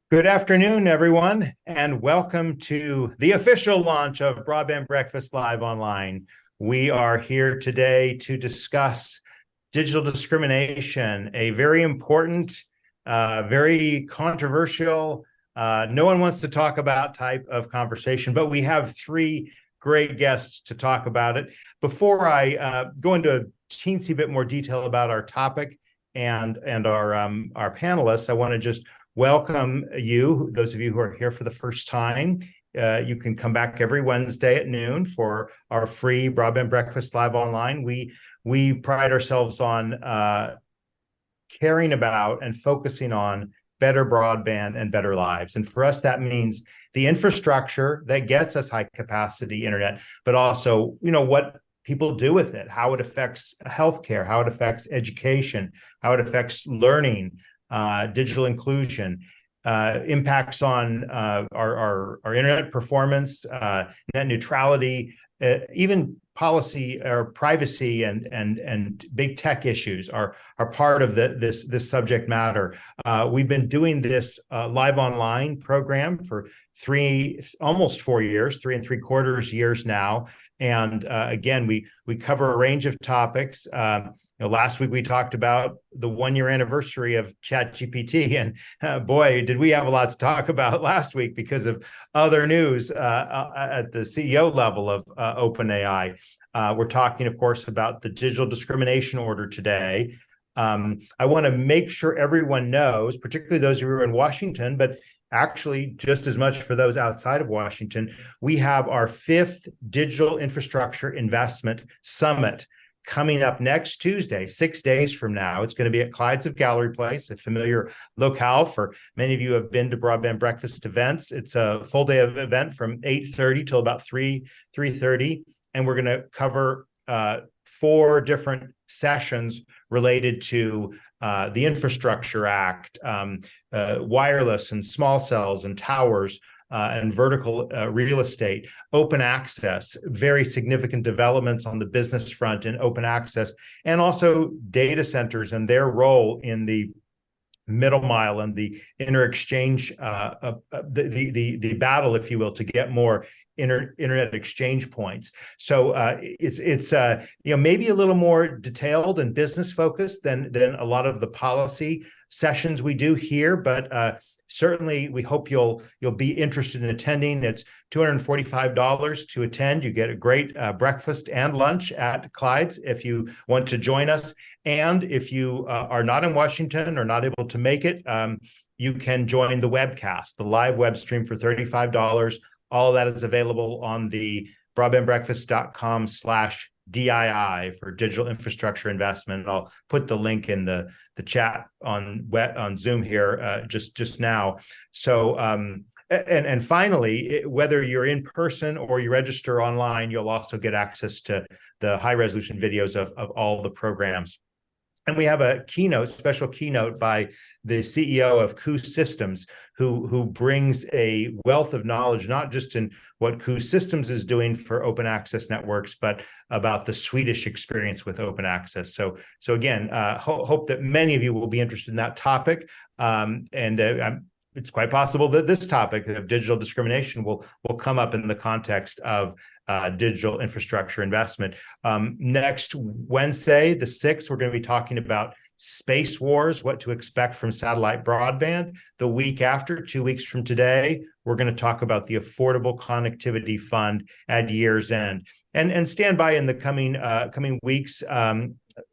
Good afternoon, everyone, and welcome to the official launch of Broadband Breakfast Live Online. We are here today to discuss digital discrimination, a very important, very controversial, no one wants to talk about type of conversation, but we have three great guests to talk about it. Before I go into a teensy bit more detail about our topic and our panelists, I want to just welcome you, those of you who are here for the first time. You can come back every Wednesday at noon for our free Broadband Breakfast Live Online. We pride ourselves on caring about and focusing on better broadband and better lives. And for us, that means the infrastructure that gets us high capacity internet, but also, what people do with it, how it affects healthcare, how it affects education, how it affects learning, digital inclusion, impacts on our internet performance, net neutrality, even policy or privacy and big tech issues are part of this subject matter. We've been doing this live online program for almost 4 years, 3.75 years now. And again, we cover a range of topics. Last week we talked about the 1-year anniversary of ChatGPT, and boy, did we have a lot to talk about last week because of other news at the CEO level of OpenAI. We're talking, of course, about the digital discrimination order today. I want to make sure everyone knows, particularly those who are in Washington, but actually just as much for those outside of Washington, we have our 5th Digital Infrastructure Investment Summit coming up next Tuesday, 6 days from now. It's going to be at Clyde's of Gallery Place, a familiar locale for many of you who have been to Broadband Breakfast events. It's a full day of event from 8:30 till about 3:30. And we're going to cover 4 different sessions related to the Infrastructure Act, wireless and small cells and towers, and vertical real estate, open access, very significant developments on the business front in open access, and also data centers and their role in the middle mile and the inter-exchange, the battle, if you will, to get more internet exchange points. So it's maybe a little more detailed and business focused than a lot of the policy sessions we do here, but certainly we hope you'll be interested in attending. It's $245 to attend. You get a great breakfast and lunch at Clyde's if you want to join us. And if you are not in Washington or not able to make it, you can join the webcast, the live web stream for $35. All of that is available on the broadbandbreakfast.com/DII for digital infrastructure investment. I'll put the link in the chat on Zoom here just now. So and finally, whether you're in person or you register online, you'll also get access to the high resolution videos of all the programs. And we have a special keynote by the CEO of Coup Systems, who brings a wealth of knowledge, not just in what Coup Systems is doing for open access networks, but about the Swedish experience with open access. So again, hope that many of you will be interested in that topic. It's quite possible that this topic of digital discrimination will come up in the context of digital infrastructure investment. Next Wednesday, the 6th, we're going to be talking about space wars, what to expect from satellite broadband. The week after, 2 weeks from today, we're going to talk about the Affordable Connectivity Fund at year's end. And stand by in the coming weeks.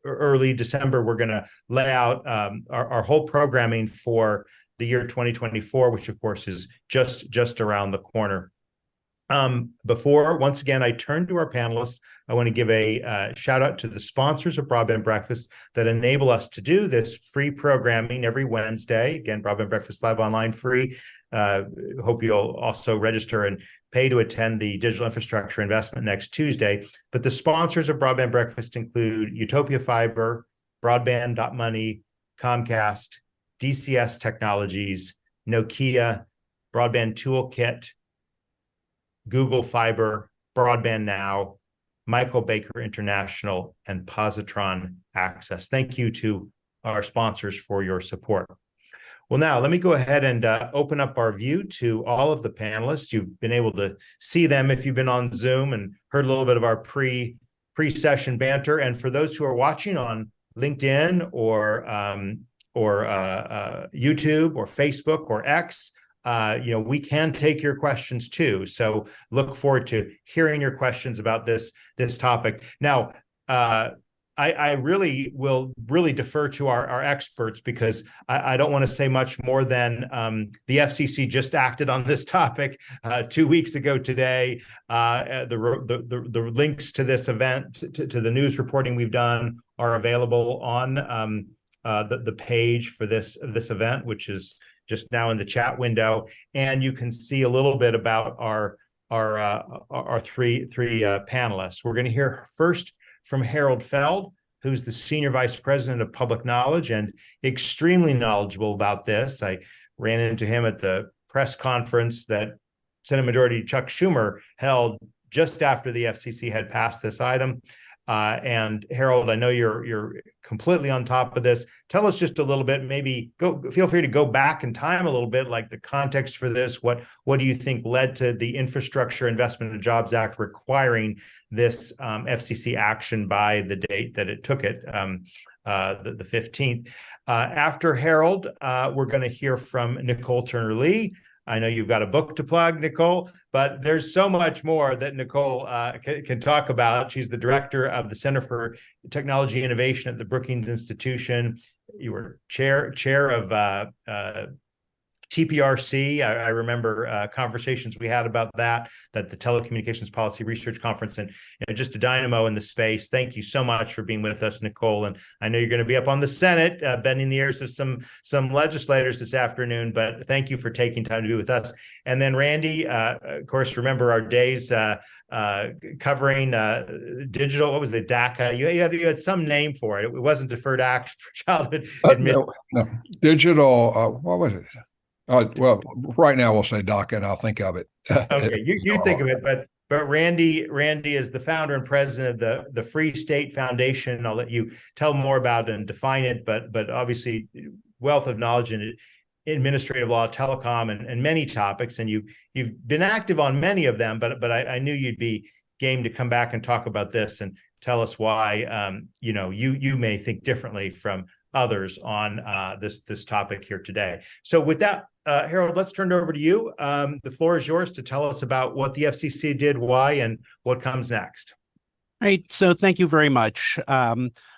Early December, we're going to lay out our whole programming for the year 2024, which of course is just around the corner. Before, once again, I turn to our panelists, I want to give a shout out to the sponsors of Broadband Breakfast that enable us to do this free programming every Wednesday. Again, Broadband Breakfast Live Online free. Hope you'll also register and pay to attend the digital infrastructure investment next Tuesday. But the sponsors of Broadband Breakfast include Utopia Fiber, Broadband.money, Comcast, DCS Technologies, Nokia, Broadband Toolkit, Google Fiber, Broadband Now, Michael Baker International, and Positron Access. Thank you to our sponsors for your support. Well, now let me go ahead and open up our view to all of the panelists. You've been able to see them if you've been on Zoom and heard a little bit of our pre-session banter. And for those who are watching on LinkedIn or YouTube or Facebook or X, we can take your questions too. So look forward to hearing your questions about this topic. Now, I really will defer to our experts, because I don't want to say much more than the FCC just acted on this topic 2 weeks ago today. The links to this event, to the news reporting we've done, are available on the page for this event, which is just now in the chat window, and you can see a little bit about our three panelists. We're going to hear first from Harold Feld, who's the Senior Vice President of Public Knowledge and extremely knowledgeable about this. I ran into him at the press conference that Senate Majority Chuck Schumer held just after the FCC had passed this item. And Harold, I know you're completely on top of this. Tell us just a little bit, maybe feel free to go back in time a little bit, like the context for this. What do you think led to the Infrastructure Investment and Jobs Act requiring this FCC action by the date that it took it, the 15th? After Harold, we're going to hear from Nicole Turner-Lee. I know you've got a book to plug, Nicole, but there's so much more that Nicole can talk about. She's the director of the Center for Technology Innovation at the Brookings Institution. You were chair of TPRC. I remember conversations we had about that the Telecommunications Policy Research Conference, and just a dynamo in the space. Thank you so much for being with us, Nicole. And I know you're going to be up on the Senate, bending the ears of some legislators this afternoon, but thank you for taking time to be with us. And then Randy, of course, remember our days covering digital. What was the DACA? You had some name for it. It wasn't Deferred Action for Childhood Admission. No. Digital. What was it? Well, right now we'll say DACA, and I'll think of it. Okay, you think of it, but Randy is the founder and president of the Free State Foundation. I'll let you tell more about it and define it, but obviously wealth of knowledge in administrative law, telecom, and many topics, and you've been active on many of them. But I knew you'd be game to come back and talk about this and tell us why you may think differently from others on this topic here today. So with that, Harold, let's turn it over to you. The floor is yours to tell us about what the FCC did, why, and what comes next. Right. So thank you very much.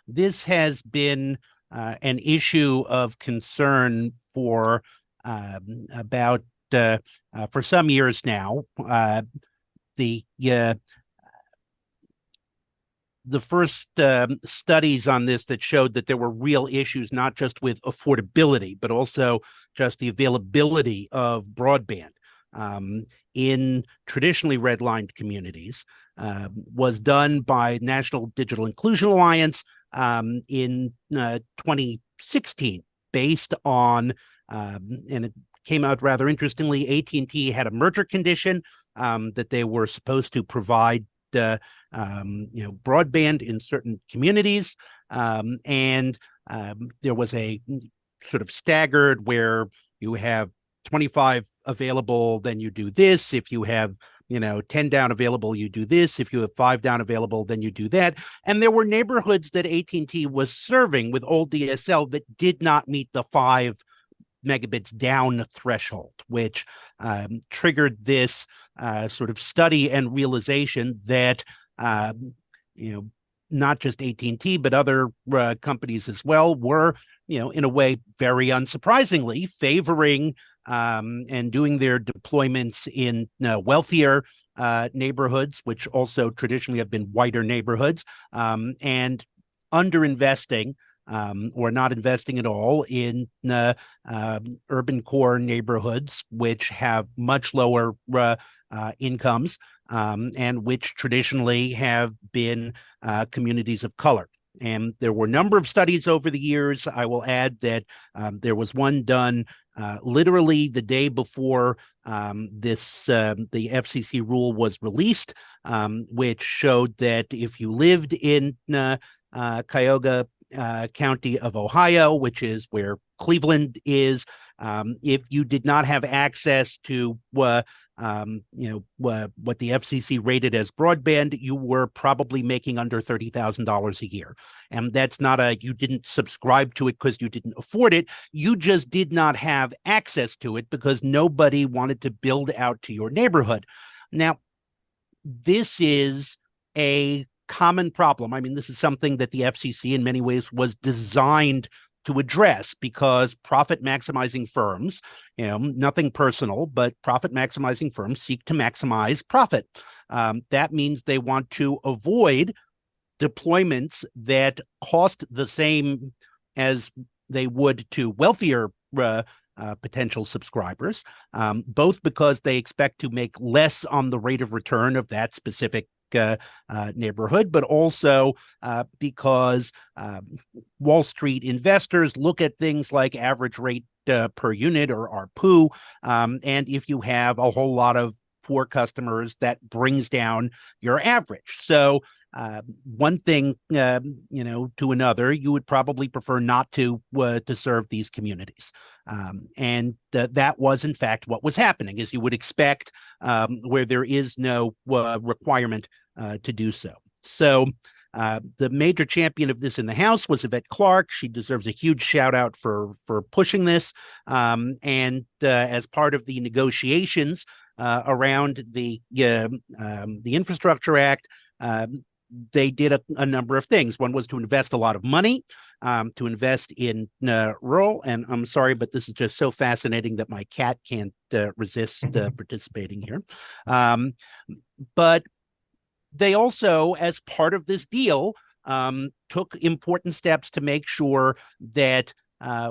This has been an issue of concern for some years now. The first studies on this that showed that there were real issues, not just with affordability, but also just the availability of broadband in traditionally redlined communities, was done by National Digital Inclusion Alliance in 2016, based on, and it came out rather interestingly, AT&T had a merger condition that they were supposed to provide broadband in certain communities, and there was a sort of staggered where you have 25 available, then you do this. If you have 10 down available, you do this. If you have 5 down available, then you do that. And there were neighborhoods that AT&T was serving with old DSL that did not meet the 5 megabits down threshold, which triggered this sort of study and realization that not just AT&T but other companies as well were in a way very unsurprisingly favoring and doing their deployments in wealthier neighborhoods, which also traditionally have been whiter neighborhoods, and underinvesting or not investing at all in urban core neighborhoods, which have much lower incomes and which traditionally have been communities of color. And there were a number of studies over the years. I will add that there was one done literally the day before the FCC rule was released, which showed that if you lived in Cuyahoga County of Ohio, which is where Cleveland is if you did not have access to what the FCC rated as broadband, you were probably making under $30,000 a year. And that's not you didn't subscribe to it because you didn't afford it. You just did not have access to it because nobody wanted to build out to your neighborhood. Now, this is a common problem. I mean, this is something that the FCC in many ways was designed to address, because profit maximizing firms, nothing personal, but profit maximizing firms seek to maximize profit. That means they want to avoid deployments that cost the same as they would to wealthier potential subscribers, both because they expect to make less on the rate of return of that specific neighborhood, but also because Wall Street investors look at things like average rate per unit, or ARPU, and if you have a whole lot of poor customers, that brings down your average. So one thing, to another, you would probably prefer not to serve these communities. And that was, in fact, what was happening, as you would expect, where there is no requirement to do so. So the major champion of this in the House was Yvette Clarke. She deserves a huge shout out for pushing this. And as part of the negotiations around the Infrastructure Act, they did a number of things. One was to invest a lot of money, to invest in rural. And I'm sorry, but this is just so fascinating that my cat can't resist participating here. But they also, as part of this deal, took important steps to make sure that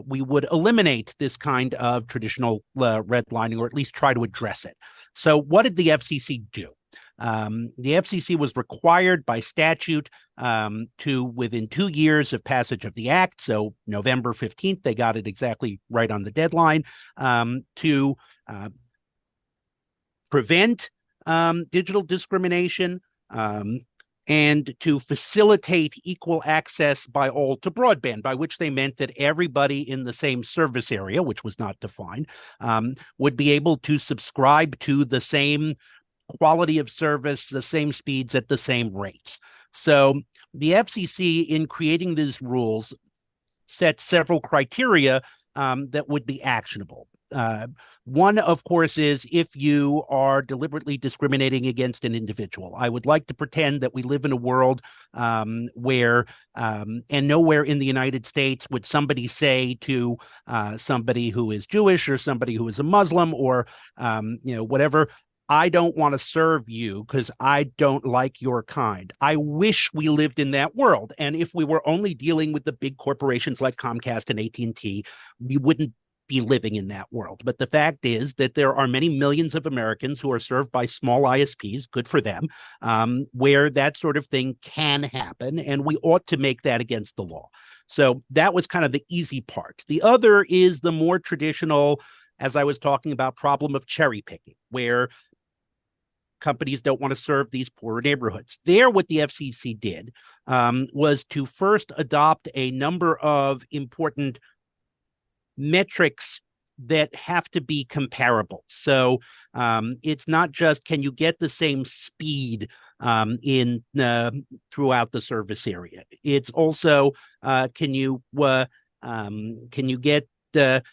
we would eliminate this kind of traditional redlining, or at least try to address it. So what did the FCC do? The FCC was required by statute to, within 2 years of passage of the act, so November 15th, they got it exactly right on the deadline, to prevent digital discrimination, and to facilitate equal access by all to broadband, by which they meant that everybody in the same service area, which was not defined, would be able to subscribe to the same quality of service, the same speeds at the same rates. So the FCC, in creating these rules, set several criteria that would be actionable. One, of course, is if you are deliberately discriminating against an individual. I would like to pretend that we live in a world where, and nowhere in the United States would somebody say to somebody who is Jewish or somebody who is a Muslim or, whatever, I don't want to serve you because I don't like your kind. I wish we lived in that world. And if we were only dealing with the big corporations like Comcast and AT&T, we wouldn't be living in that world. But the fact is that there are many millions of Americans who are served by small ISPs, good for them, where that sort of thing can happen, and we ought to make that against the law. So that was kind of the easy part. The other is the more traditional, as I was talking about, problem of cherry picking, where companies don't want to serve these poorer neighborhoods. There, what the FCC did was to first adopt a number of important metrics that have to be comparable. So it's not just, can you get the same speed in throughout the service area? It's also, can you get the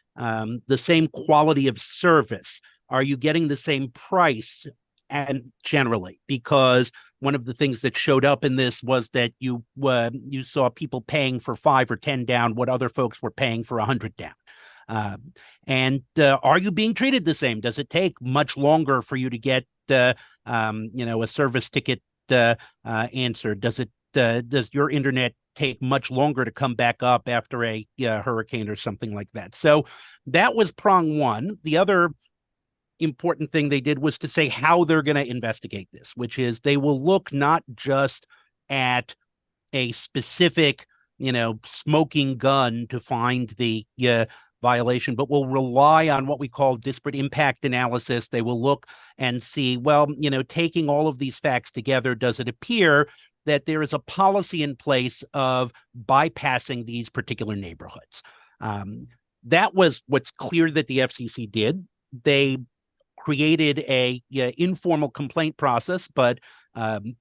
same quality of service? Are you getting the same price? And generally, because one of the things that showed up in this was that you saw people paying for 5 or 10 down what other folks were paying for 100 down. And are you being treated the same? Does it take much longer for you to get a service ticket answered? Does your internet take much longer to come back up after a hurricane or something like that? So that was prong one. The other important thing they did was to say how they're going to investigate this, which is they will look not just at a specific, smoking gun to find the violation, but will rely on what we call disparate impact analysis. They will look and see, well, taking all of these facts together, does it appear that there is a policy in place of bypassing these particular neighborhoods? that was what's clear that the FCC did. They created a informal complaint process, but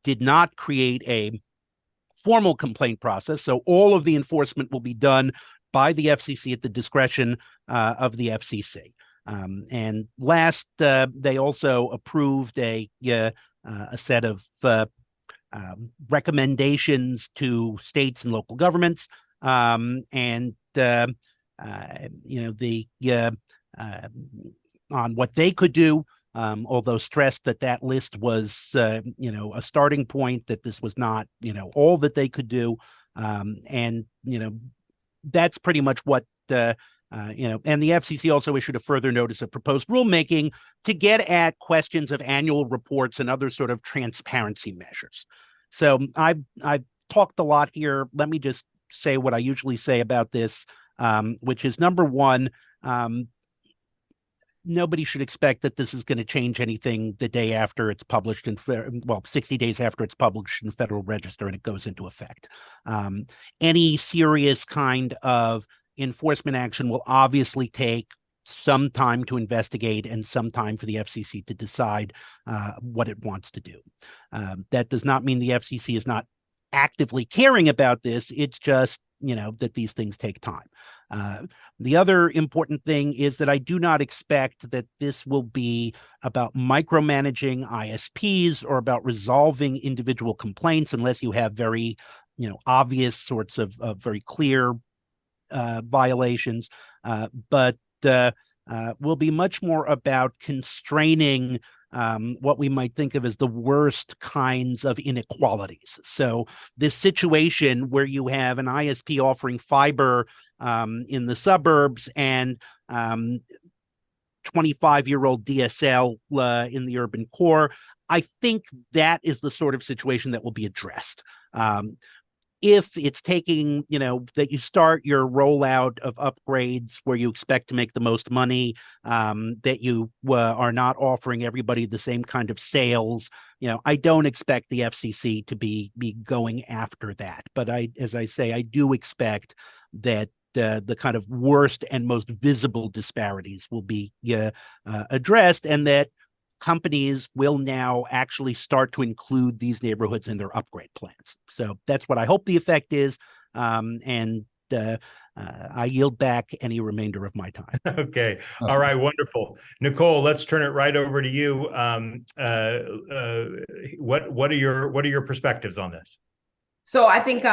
did not create a formal complaint process. So all of the enforcement will be done by the FCC at the discretion of the FCC. And last, they also approved a set of recommendations to states and local governments, on what they could do. Although stressed that list was, a starting point, that this was not, all that they could do. That's pretty much what, and the FCC also issued a further notice of proposed rulemaking to get at questions of annual reports and other sort of transparency measures. So I've talked a lot here. Let me just say what I usually say about this, which is, number one, nobody should expect that this is going to change anything the day after it's published 60 days after it's published in the Federal Register and it goes into effect. Any serious kind of enforcement action will obviously take some time to investigate and some time for the FCC to decide what it wants to do. That does not mean the FCC is not actively caring about this. It's just, that these things take time. The other important thing is that I do not expect that this will be about micromanaging ISPs or about resolving individual complaints, unless you have very, obvious sorts of very clear violations, but will be much more about constraining what we might think of as the worst kinds of inequalities. So this situation where you have an ISP offering fiber in the suburbs and 25-year-old DSL in the urban core, I think that is the sort of situation that will be addressed. If it's taking, that you start your rollout of upgrades where you expect to make the most money, that you are not offering everybody the same kind of sales, I don't expect the FCC to be going after that. But as I say, I do expect that the kind of worst and most visible disparities will be addressed, and that companies will now actually start to include these neighborhoods in their upgrade plans. So that's what I hope the effect is. I yield back any remainder of my time. Okay. All right. Wonderful. Nicole, let's turn it right over to you. What are your perspectives on this? So I think,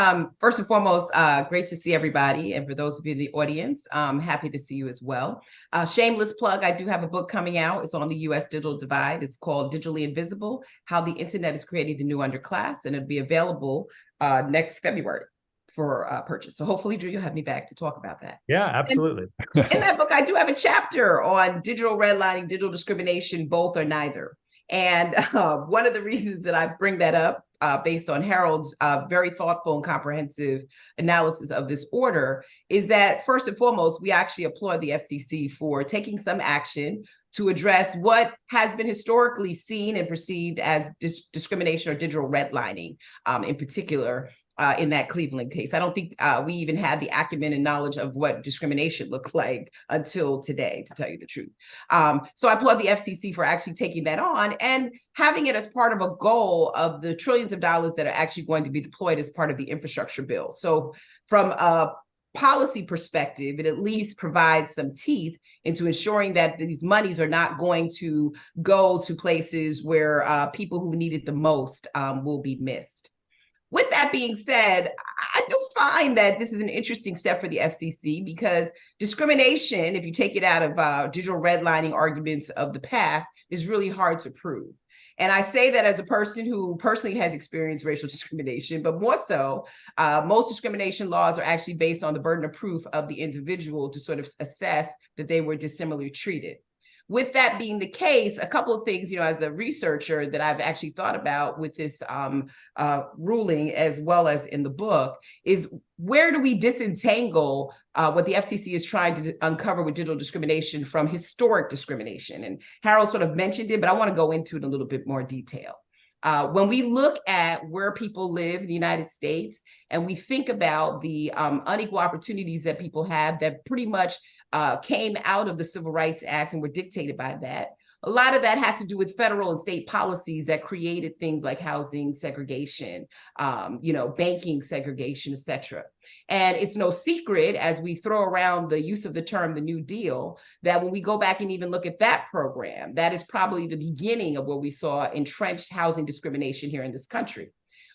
first and foremost, great to see everybody. And for those of you in the audience, happy to see you as well. Shameless plug, I do have a book coming out. It's on the U.S. digital divide. It's called Digitally Invisible: How the Internet is Creating the New Underclass. And it'll be available next February for purchase. So hopefully, Drew, you'll have me back to talk about that. Yeah, absolutely. And in that book, I do have a chapter on digital redlining, digital discrimination, both or neither. And one of the reasons that I bring that up, based on Harold's very thoughtful and comprehensive analysis of this order, is that first and foremost, we actually applaud the FCC for taking some action to address what has been historically seen and perceived as discrimination or digital redlining, in particular. In that Cleveland case, I don't think we even had the acumen and knowledge of what discrimination looked like until today, to tell you the truth. So I applaud the FCC for actually taking that on and having it as part of a goal of the trillions of dollars that are actually going to be deployed as part of the infrastructure bill. So from a policy perspective, it at least provides some teeth into ensuring that these monies are not going to go to places where people who need it the most will be missed. With that being said, I do find that this is an interesting step for the FCC, because discrimination, if you take it out of digital redlining arguments of the past, is really hard to prove. And I say that as a person who personally has experienced racial discrimination, but more so, most discrimination laws are actually based on the burden of proof of the individual to sort of assess that they were dissimilarly treated. With that being the case, a couple of things, as a researcher that I've actually thought about with this ruling, as well as in the book, is where do we disentangle what the FCC is trying to uncover with digital discrimination from historic discrimination? And Harold sort of mentioned it, but I want to go into it in a little bit more detail. When we look at where people live in the United States and we think about the unequal opportunities that people have that pretty much came out of the Civil Rights Act and were dictated by that. A lot of that has to do with federal and state policies that created things like housing segregation, banking segregation, et cetera. And it's no secret, as we throw around the use of the term the New Deal, that when we go back and even look at that program, that is probably the beginning of what we saw entrenched housing discrimination here in this country.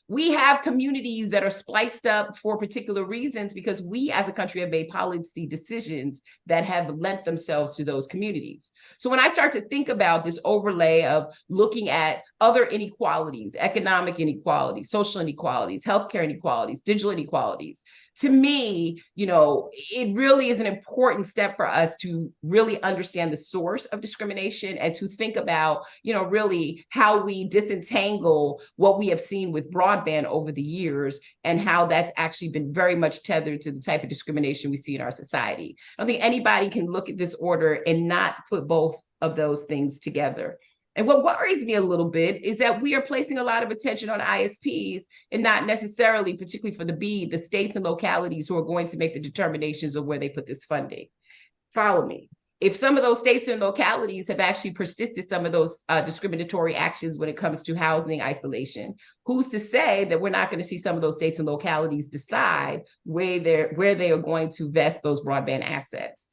We have communities that are spliced up for particular reasons because we as a country have made policy decisions that have lent themselves to those communities. So when I start to think about this overlay of looking at other inequalities, economic inequalities, social inequalities, healthcare inequalities, digital inequalities, to me, it really is an important step for us to really understand the source of discrimination and to think about, really how we disentangle what we have seen with broadband over the years and how that's actually been very much tethered to the type of discrimination we see in our society. I don't think anybody can look at this order and not put both of those things together. And what worries me a little bit is that we are placing a lot of attention on ISPs and not necessarily, particularly for the BEAD, the states and localities who are going to make the determinations of where they put this funding. Follow me. If some of those states and localities have actually persisted some of those discriminatory actions when it comes to housing isolation, who's to say that we're not going to see some of those states and localities decide where they are going to vest those broadband assets?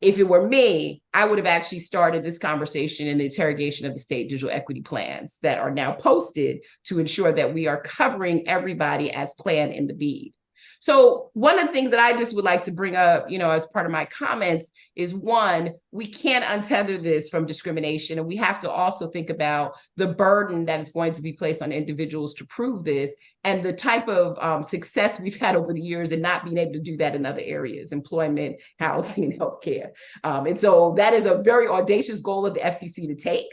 If it were me, I would have actually started this conversation in the interrogation of the state digital equity plans that are now posted to ensure that we are covering everybody as planned in the BEAD. So one of the things that I just would like to bring up, as part of my comments is, one, we can't untether this from discrimination. And we have to also think about the burden that is going to be placed on individuals to prove this and the type of success we've had over the years and not being able to do that in other areas, employment, housing, healthcare. And so that is a very audacious goal of the FCC to take.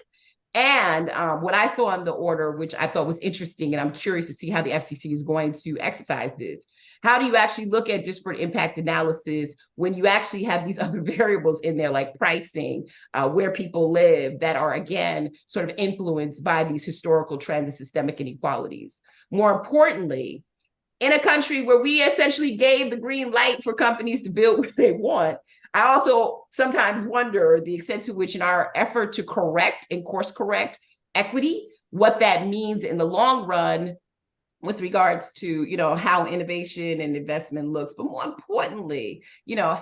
And what I saw in the order, which I thought was interesting, and I'm curious to see how the FCC is going to exercise this. How do you actually look at disparate impact analysis when you actually have these other variables in there, like pricing, where people live, that are, again, sort of influenced by these historical trends and systemic inequalities? More importantly, in a country where we essentially gave the green light for companies to build what they want, I also sometimes wonder the extent to which, in our effort to correct and course correct equity, what that means in the long run with regards to, how innovation and investment looks, but more importantly,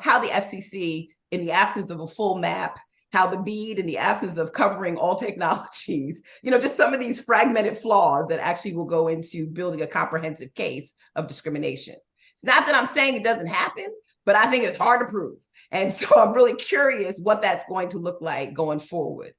how the FCC, in the absence of a full map, how the BEAD, in the absence of covering all technologies, just some of these fragmented flaws that actually will go into building a comprehensive case of discrimination. It's not that I'm saying it doesn't happen, but I think it's hard to prove. And so I'm really curious what that's going to look like going forward.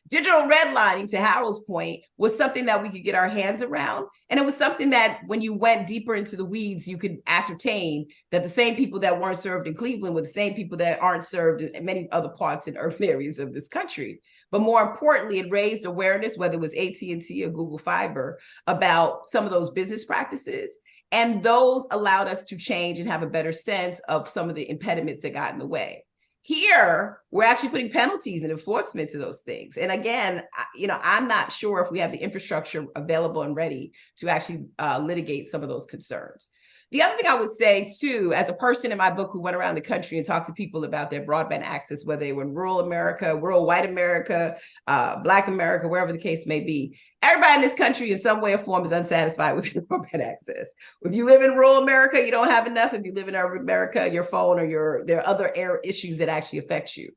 Digital redlining, to Harold's point, was something that we could get our hands around. And it was something that when you went deeper into the weeds, you could ascertain that the same people that weren't served in Cleveland were the same people that aren't served in many other parts and urban areas of this country. But more importantly, it raised awareness, whether it was AT&T or Google Fiber, about some of those business practices. And those allowed us to change and have a better sense of some of the impediments that got in the way. Here, we're actually putting penalties and enforcement to those things. And again, I'm not sure if we have the infrastructure available and ready to actually litigate some of those concerns. The other thing I would say, too, as a person in my book who went around the country and talked to people about their broadband access, whether they were in rural America, rural white America, Black America, wherever the case may be, everybody in this country in some way or form is unsatisfied with their broadband access. If you live in rural America, you don't have enough. If you live in urban America, your phone or there are other issues that actually affect you.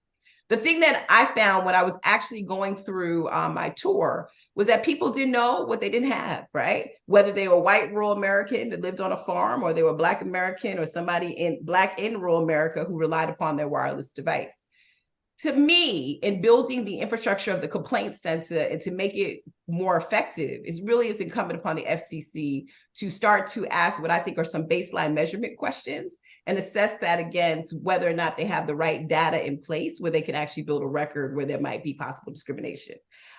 The thing that I found when I was actually going through my tour was that people didn't know what they didn't have, right? Whether they were white rural American that lived on a farm, or they were Black American or somebody Black in rural America who relied upon their wireless device. To me, in building the infrastructure of the complaint center and to make it more effective, it really is incumbent upon the FCC to start to ask what I think are some baseline measurement questions and assess that against whether or not they have the right data in place where they can actually build a record where there might be possible discrimination.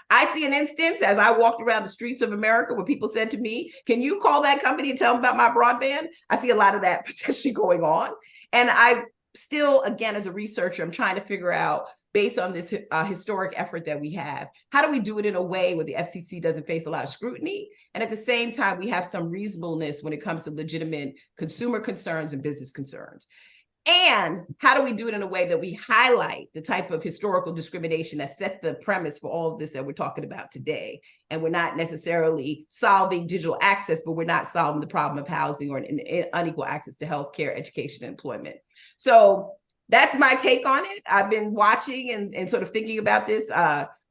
I see an instance as I walked around the streets of America where people said to me, can you call that company and tell them about my broadband? I see a lot of that potentially going on. And I still, again, as a researcher, I'm trying to figure out, based on this historic effort that we have, how do we do it in a way where the FCC doesn't face a lot of scrutiny? And at the same time, we have some reasonableness when it comes to legitimate consumer concerns and business concerns. And how do we do it in a way that we highlight the type of historical discrimination that set the premise for all of this that we're talking about today? And we're not necessarily solving digital access, but we're not solving the problem of housing or unequal access to healthcare, education, and employment. So that's my take on it. I've been watching and sort of thinking about this.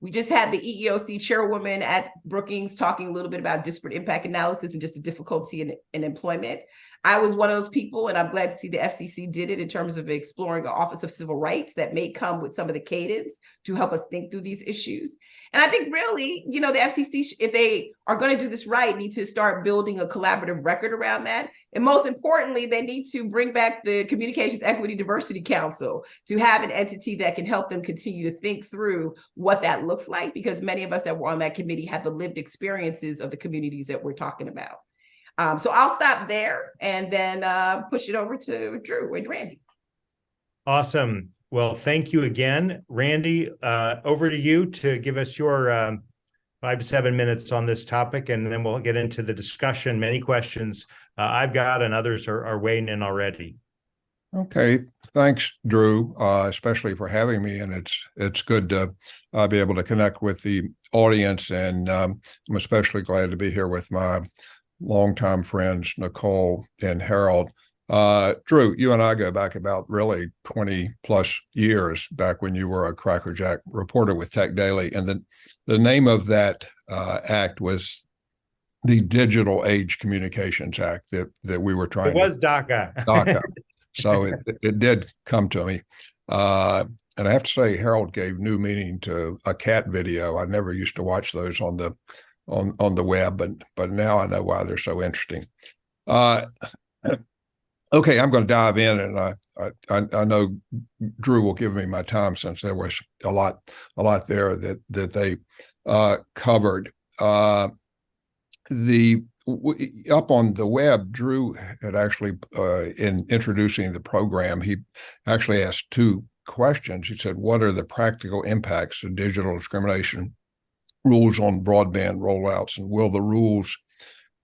We just had the EEOC chairwoman at Brookings talking a little bit about disparate impact analysis and just the difficulty in employment. I was one of those people, and I'm glad to see the FCC did it in terms of exploring an Office of Civil Rights that may come with some of the cadence to help us think through these issues. And I think really, the FCC, if they are going to do this right, need to start building a collaborative record around that. And most importantly, they need to bring back the Communications Equity Diversity Council to have an entity that can help them continue to think through what that looks like, because many of us that were on that committee have the lived experiences of the communities that we're talking about. So I'll stop there and then push it over to Drew and Randy. Awesome. Well, thank you again. Randy, over to you to give us your 5 to 7 minutes on this topic, and then we'll get into the discussion. Many questions I've got and others are weighing in already. Okay. Thanks, Drew, especially for having me. And it's good to be able to connect with the audience. And I'm especially glad to be here with my longtime friends, Nicole and Harold. Drew, you and I go back about really 20 plus years, back when you were a crackerjack reporter with Tech Daily. And the name of that act was the Digital Age Communications Act that we were trying to. It was DACA. DACA. So it did come to me. And I have to say, Harold gave new meaning to a cat video. I never used to watch those on the web, but now I know why they're so interesting. Okay, I'm going to dive in, and I know Drew will give me my time, since there was a lot there that they covered. Up on the web, Drew had actually, in introducing the program, he actually asked 2 questions. He said, "What are the practical impacts of digital discrimination rules on broadband rollouts, and will the rules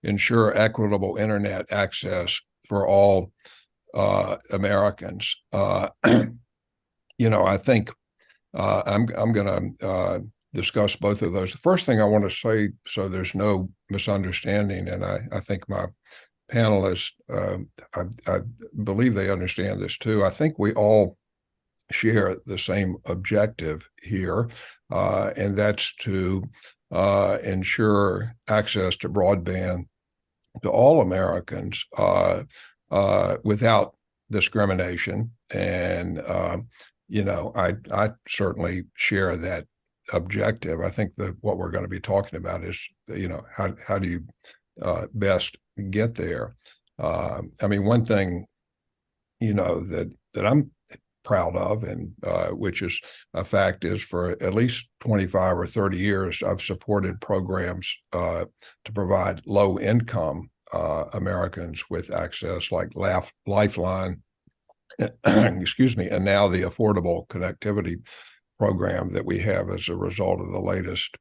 ensure equitable internet access for all Americans?" I think I'm going to discuss both of those. The first thing I want to say, so there's no misunderstanding, and I think my panelists, I believe they understand this too. I think we all share the same objective here, and that's to ensure access to broadband to all Americans without discrimination. And I certainly share that objective. I think that what we're going to be talking about is, how do you best get there? One thing, that I'm proud of, and which is a fact, is for at least 25 or 30 years, I've supported programs to provide low-income Americans with access, like Lifeline, excuse me, and now the Affordable Connectivity Program that we have as a result of the latest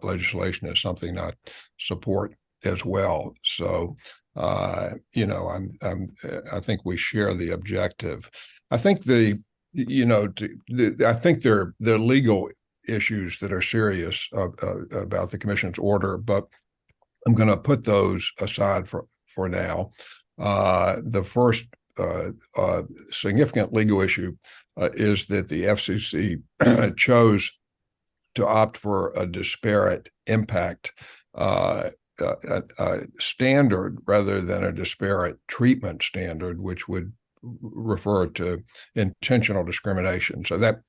legislation is something I support as well. So, I think we share the objective. I think I think there are legal issues that are serious about the commission's order, but I'm going to put those aside for now. The first significant legal issue is that the FCC chose to opt for a disparate impact standard rather than a disparate treatment standard, which would refer to intentional discrimination. So that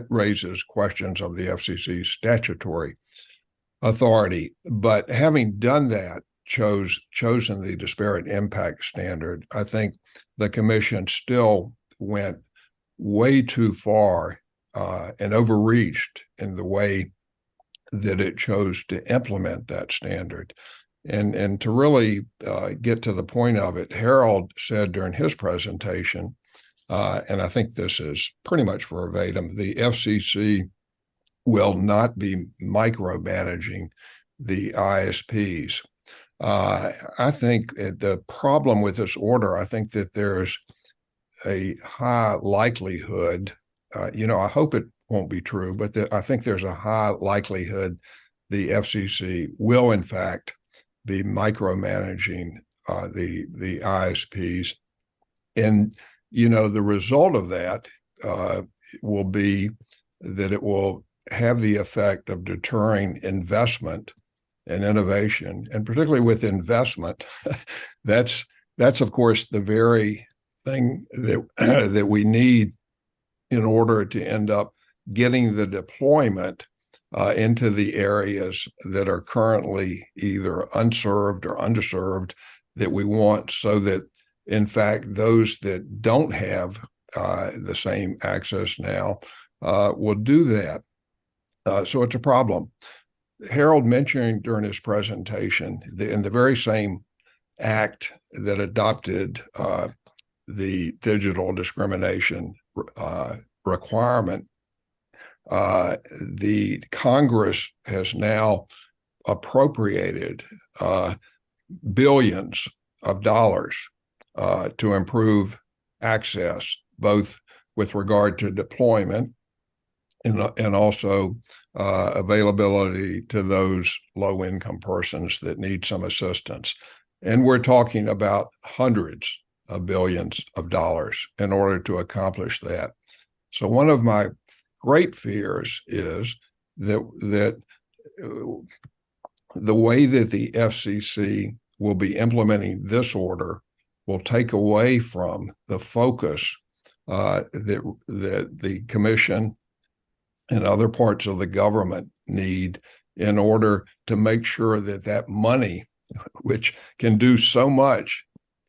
raises questions of the FCC's statutory authority. But having done that, chosen the disparate impact standard, I think the commission still went way too far and overreached in the way that it chose to implement that standard. And to really get to the point of it, Harold said during his presentation, and I think this is pretty much verbatim, the FCC will not be micromanaging the ISPs. I think the problem with this order, I think that there's a high likelihood, I hope it won't be true, but I think there's a high likelihood the FCC will, in fact, be micromanaging the ISPs. And, the result of that will be that it will have the effect of deterring investment and innovation, and particularly with investment, that's of course the very thing that we need in order to end up getting the deployment into the areas that are currently either unserved or underserved that we want, so that in fact those that don't have the same access now will do that. So it's a problem. Harold mentioned during his presentation, in the very same act that adopted the digital discrimination requirement, the Congress has now appropriated billions of dollars to improve access, both with regard to deployment and also availability to those low-income persons that need some assistance. And we're talking about hundreds of billions of dollars in order to accomplish that. So one of my great fears is that the way that the FCC will be implementing this order will take away from the focus that the Commission and other parts of the government need in order to make sure that that money, which can do so much,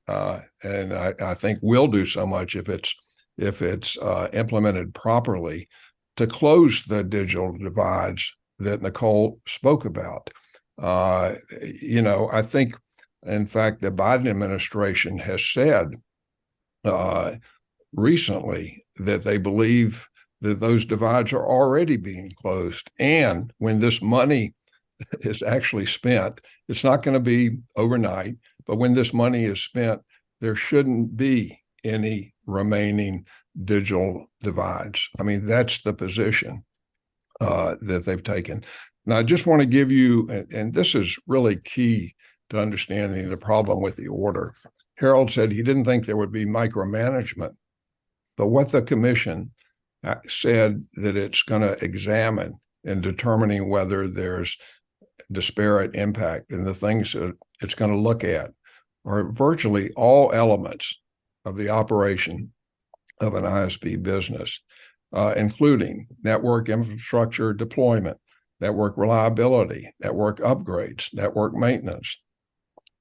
and I think will do so much if it's implemented properly, to close the digital divides that Nicole spoke about. I think, in fact, the Biden administration has said recently that they believe that those divides are already being closed. And when this money is actually spent, it's not going to be overnight, but when this money is spent, there shouldn't be any remaining digital divides. I mean, that's the position that they've taken. Now, I just want to give you, and this is really key to understanding the problem with the order. Harold said he didn't think there would be micromanagement, but what the Commission said that it's going to examine in determining whether there's disparate impact, and the things that it's going to look at are virtually all elements of the operation of an ISP business, including network infrastructure deployment, network reliability, network upgrades, network maintenance,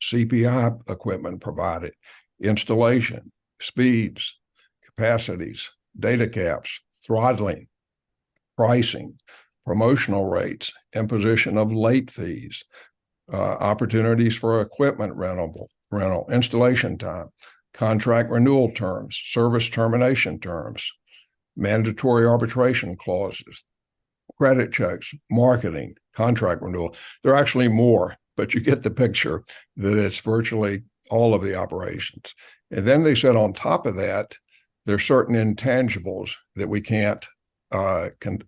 CPI equipment provided, installation, speeds, capacities, data caps, throttling, pricing, promotional rates, imposition of late fees, opportunities for equipment rental, installation time, contract renewal terms, service termination terms, mandatory arbitration clauses, credit checks, marketing, contract renewal. There are actually more, but you get the picture that it's virtually all of the operations. And then they said on top of that, there's certain intangibles that we can't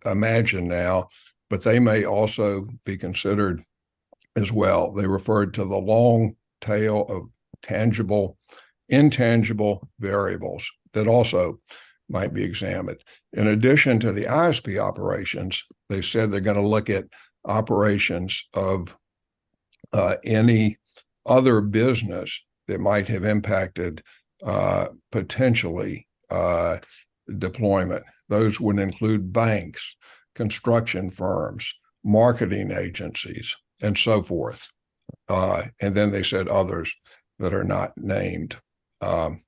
imagine now, but they may also be considered as well. They referred to the long tail of intangible variables that also might be examined. In addition to the ISP operations, they said they're going to look at operations of any other business that might have impacted potentially deployment. Those would include banks, construction firms, marketing agencies, and so forth. And then they said others that are not named. And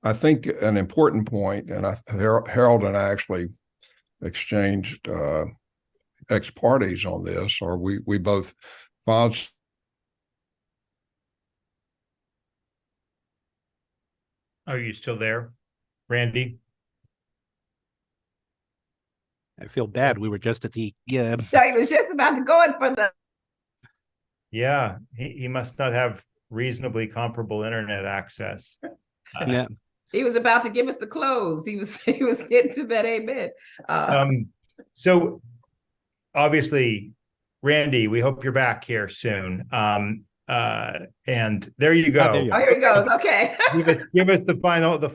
I think an important point, and Harold and I actually exchanged ex partes on this, or we both filed. Are you still there, Randy? I feel bad. We were just at the So he was just about to go in for the. Yeah, he must not have reasonably comparable internet access. Yeah. He was about to give us the close. He was getting to that amen. So obviously, Randy, we hope you're back here soon. And there you go. There you Oh, here he goes. Okay. give us the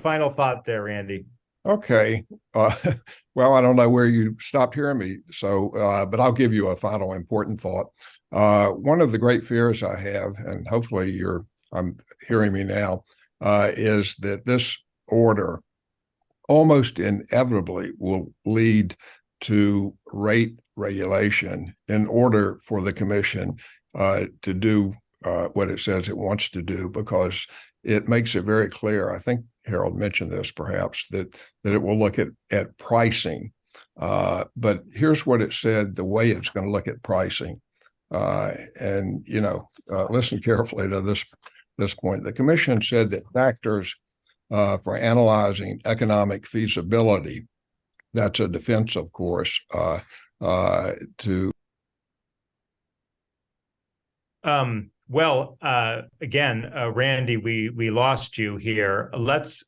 final thought there, Randy. Okay. Well, I don't know where you stopped hearing me, so but I'll give you a final important thought. One of the great fears I have, and hopefully I'm hearing me now, is that this order almost inevitably will lead to rate regulation in order for the commission to do what it says it wants to do, because it makes it very clear. I think Harold mentioned this perhaps, that it will look at pricing. But here's what it said, the way it's going to look at pricing. And, listen carefully to this point. The commission said that factors for analyzing economic feasibility, that's a defense, of course, to. Well, again, Randy, we lost you here. Let's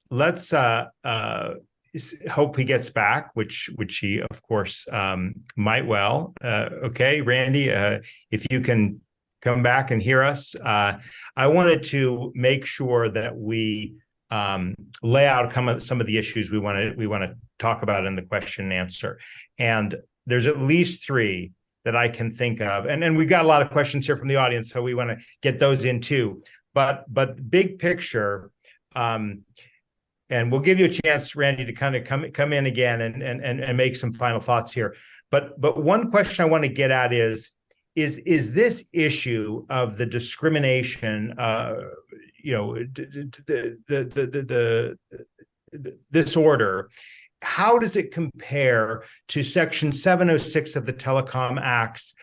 hope he gets back, which he, of course, might well. Okay, Randy, if you can come back and hear us, I wanted to make sure that we lay out some of the issues we want to talk about in the question and answer. And there's at least three that I can think of. And we've got a lot of questions here from the audience, so we want to get those in too. But big picture, and we'll give you a chance, Randy, to kind of come in again and make some final thoughts here. But one question I want to get at is this issue of the discrimination, this order, how does it compare to Section 706 of the Telecom Act's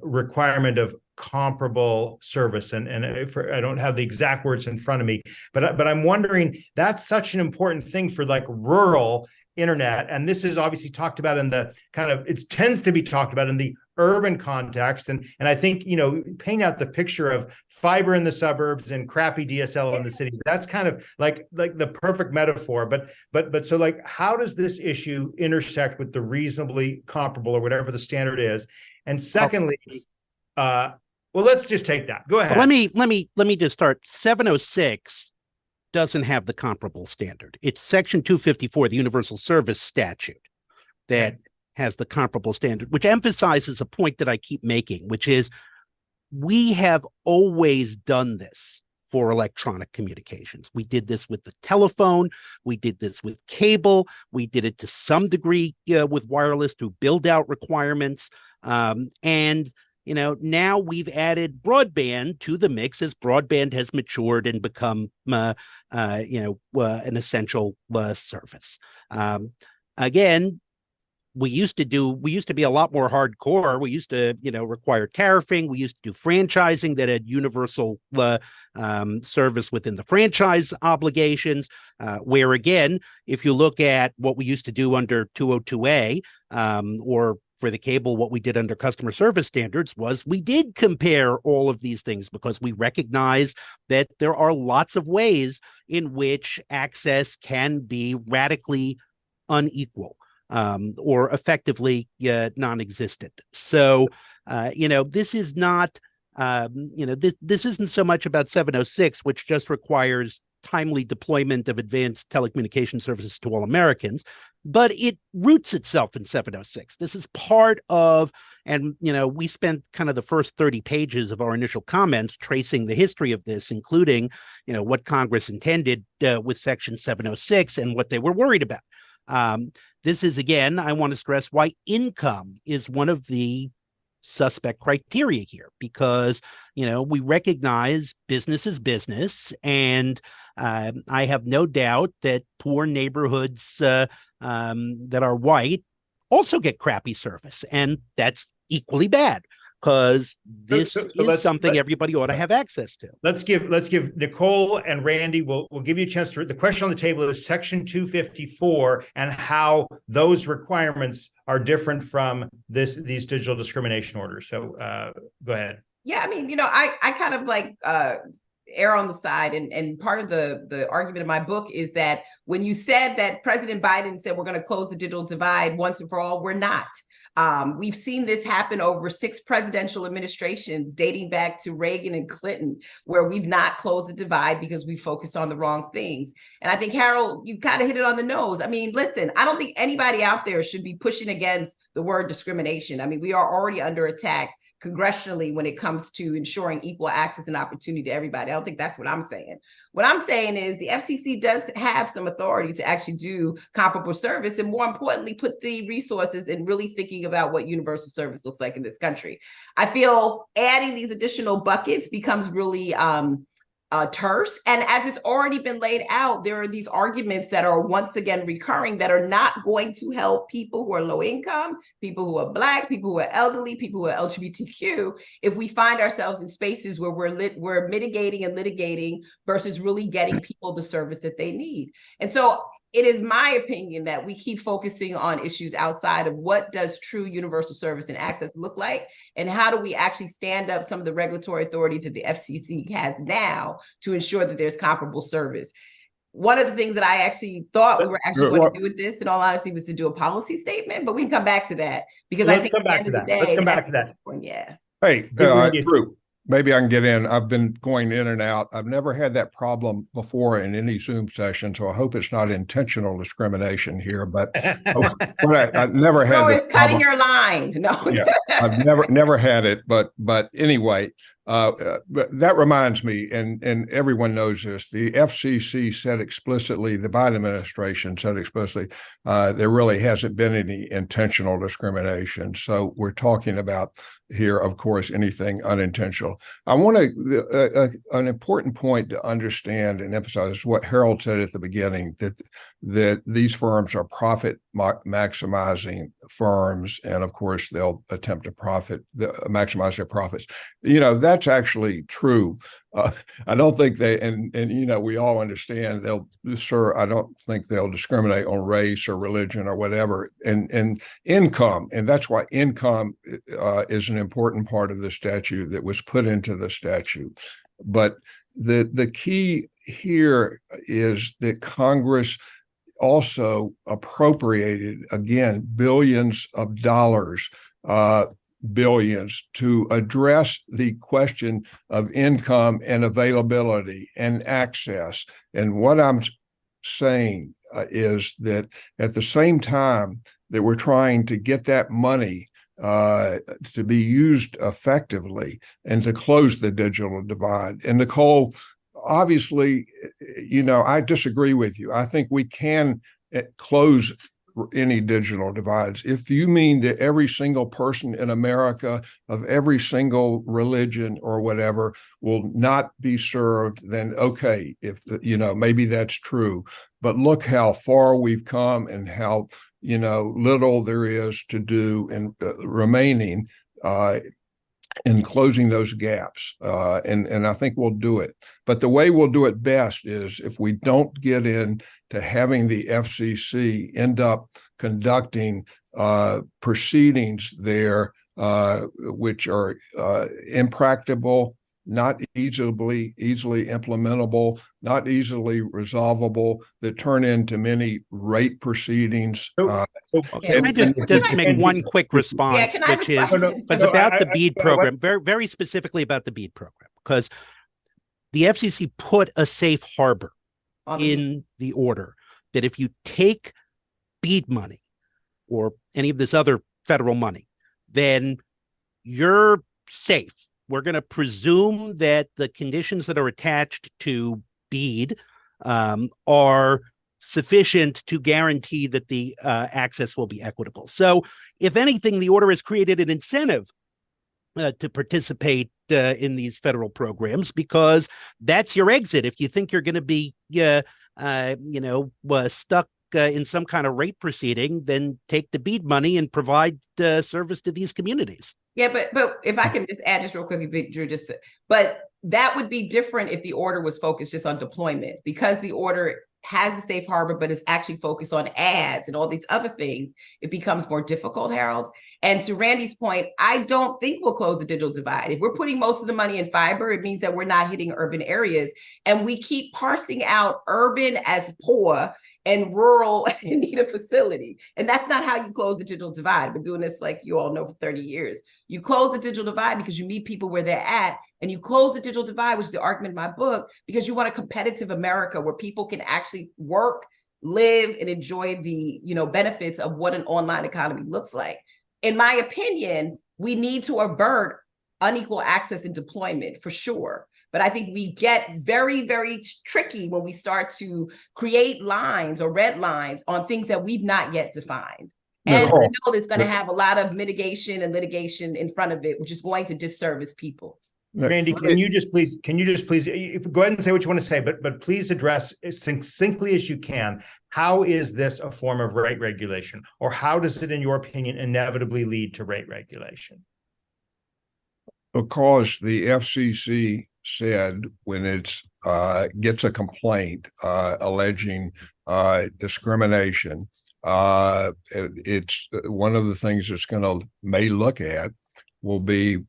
requirement of comparable service? And I don't have the exact words in front of me, but I'm wondering, that's such an important thing for like rural internet. And this is obviously talked about in the it tends to be talked about in the urban context. And I think, paint out the picture of fiber in the suburbs and crappy DSL in the cities. That's kind of like the perfect metaphor. But so like, how does this issue intersect with the reasonably comparable or whatever the standard is? And secondly, well, let's just take that. Go ahead. Well, let me just start. 706 doesn't have the comparable standard. It's Section 254, the Universal Service Statute, that has the comparable standard, which emphasizes a point that I keep making, which is we have always done this for electronic communications. We did this with the telephone. We did this with cable. We did it to some degree with wireless through build-out requirements. And now we've added broadband to the mix as broadband has matured and become, an essential service. Again, we used to be a lot more hardcore. We used to, require tariffing. We used to do franchising that had universal service within the franchise obligations, where again, if you look at what we used to do under 202A, or for the cable, what we did under customer service standards was we did compare all of these things because we recognize that there are lots of ways in which access can be radically unequal. Or effectively non-existent. So, this is not, this isn't so much about 706, which just requires timely deployment of advanced telecommunication services to all Americans, but it roots itself in 706. This is part of, and, we spent kind of the first 30 pages of our initial comments tracing the history of this, including, what Congress intended with Section 706 and what they were worried about. This is, again, I want to stress why income is one of the suspect criteria here, because, we recognize business is business. And I have no doubt that poor neighborhoods that are white also get crappy service. And that's equally bad, because this is something everybody ought to have access to. Let's give Nicole and Randy, we'll give you a chance to. The question on the table is Section 254 and how those requirements are different from these digital discrimination orders. So go ahead. Yeah, I mean, I kind of like err on the side, and part of the argument of my book is that when you said that President Biden said we're going to close the digital divide once and for all, we're not. We've seen this happen over 6 presidential administrations dating back to Reagan and Clinton, where we've not closed the divide because we focused on the wrong things. And I think, Harold, you kind of hit it on the nose. I mean, listen, I don't think anybody out there should be pushing against the word discrimination. I mean, we are already under attack congressionally when it comes to ensuring equal access and opportunity to everybody. I don't think that's what I'm saying. What I'm saying is the FCC does have some authority to actually do comparable service, and more importantly, put the resources in really thinking about what universal service looks like in this country. I feel adding these additional buckets becomes really terse. And as it's already been laid out, there are these arguments that are once again recurring that are not going to help people who are low income, people who are Black, people who are elderly, people who are LGBTQ, if we find ourselves in spaces where we're mitigating and litigating versus really getting people the service that they need. And so it is my opinion that we keep focusing on issues outside of what does true universal service and access look like, and how do we actually stand up some of the regulatory authority that the FCC has now to ensure that there's comparable service. One of the things that I actually thought we were actually going to do with this, in all honesty, was to do a policy statement, but we can come back to that because I think at the end of the day, let's come back to that. Yeah. Hey, Drew, maybe I can get in. I've been going in and out. I've never had that problem before in any Zoom session, so I hope it's not intentional discrimination here. But I've never had. No, this it's cutting problem. your line. No, Yeah, I've never had it. But anyway, but that reminds me, and everyone knows this. The FCC said explicitly, the Biden administration said explicitly, there really hasn't been any intentional discrimination. So we're talking about here, of course, anything unintentional. I want an important point to understand and emphasize is what Harold said at the beginning, that these firms are profit maximizing firms, and of course they'll attempt to maximize their profits. That's actually true. I don't think they, and we all understand I don't think they'll discriminate on race or religion or whatever, and income, and that's why income is an important part of the statute that was put into the statute. But the key here is that Congress also appropriated, again, billions of dollars, billions, to address the question of income and availability and access. And what I'm saying is that at the same time that we're trying to get that money to be used effectively and to close the digital divide. And Nicole, obviously, I disagree with you. I think we can close any digital divides. If you mean that every single person in America of every single religion or whatever will not be served, then okay, if maybe that's true. But look how far we've come and how little there is to do in remaining in closing those gaps. And I think we'll do it. But the way we'll do it best is if we don't get into having the FCC end up conducting proceedings there, which are impracticable, not easily implementable, not easily resolvable, that turn into many rate proceedings. Can I just make one quick response, which is about the BEAD program, very, very specifically about the BEAD program, because the FCC put a safe harbor in the order that if you take BEAD money or any of this other federal money, then you're safe. We're going to presume that the conditions that are attached to BEAD are sufficient to guarantee that the access will be equitable. So if anything, the order has created an incentive to participate in these federal programs, because that's your exit. If you think you're going to be, stuck in some kind of rate proceeding, then take the BEAD money and provide service to these communities. Yeah, but if I can just add this real quickly, Drew, but that would be different if the order was focused just on deployment, because the order has the safe harbor, but is actually focused on ads and all these other things, it becomes more difficult, Harold. And to Randy's point, I don't think we'll close the digital divide. If we're putting most of the money in fiber, it means that we're not hitting urban areas. And we keep parsing out urban as poor and rural in need of facility. And that's not how you close the digital divide. I've been doing this, like you all know, for 30 years. You close the digital divide because you meet people where they're at, and you close the digital divide, which is the argument in my book, because you want a competitive America where people can actually work, live, and enjoy the benefits of what an online economy looks like. In my opinion, we need to avert unequal access and deployment for sure. But I think we get very, very tricky when we start to create lines or red lines on things that we've not yet defined. And I know it's going to have a lot of mitigation and litigation in front of it, which is going to disservice people. Randy, can you just please go ahead and say what you want to say, but please address as succinctly as you can, how is this a form of rate regulation, or how does it, in your opinion, inevitably lead to rate regulation? Because the FCC said when it gets a complaint alleging discrimination, it's one of the things it's may look at will be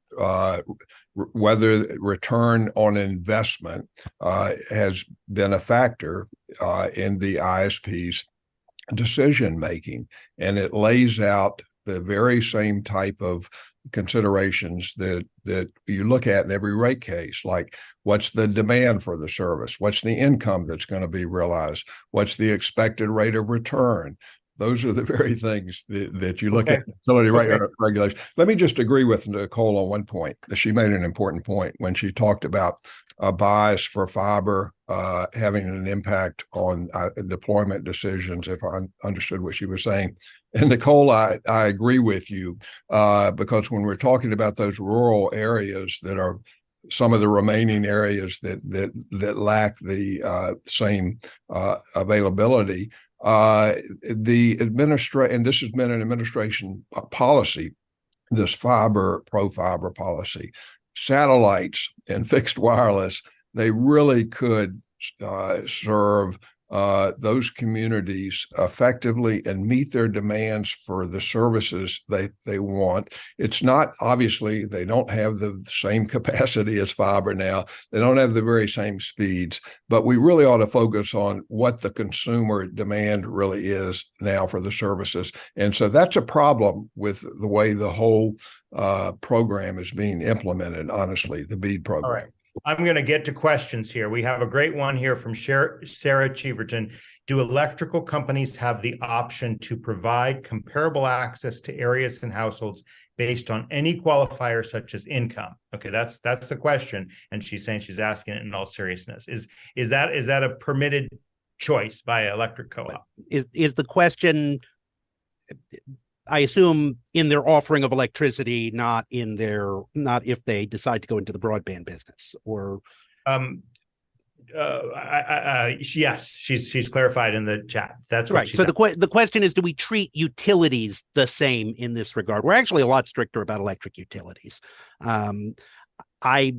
whether return on investment has been a factor in the ISP's decision making, and it lays out the very same type of considerations that you look at in every rate case, like what's the demand for the service, what's the income that's going to be realized, what's the expected rate of return. Those are the very things that you look at utility rate regulation. Let me just agree with Nicole on one point. She made an important point when she talked about a bias for fiber having an impact on deployment decisions, if I understood what she was saying. And Nicole, I agree with you because when we're talking about those rural areas that are some of the remaining areas that lack the same availability, the administration, and this has been an administration policy, this pro-fiber policy, satellites and fixed wireless, they really could serve those communities effectively and meet their demands for the services they want. It's not, obviously, they don't have the same capacity as fiber now. They don't have the very same speeds, but we really ought to focus on what the consumer demand really is now for the services. And so that's a problem with the way the whole program is being implemented, honestly, the BEAD program. All right. I'm going to get to questions here. We have a great one here from Sarah Cheeverton. Do electrical companies have the option to provide comparable access to areas and households based on any qualifier such as income? Okay, that's the question, and she's saying she's asking it in all seriousness. Is that a permitted choice by electric co-op? Is the question, I assume, in their offering of electricity, not if they decide to go into the broadband business, or yes, she's clarified in the chat. That's what right. So the question is, do we treat utilities the same in this regard? We're actually a lot stricter about electric utilities. I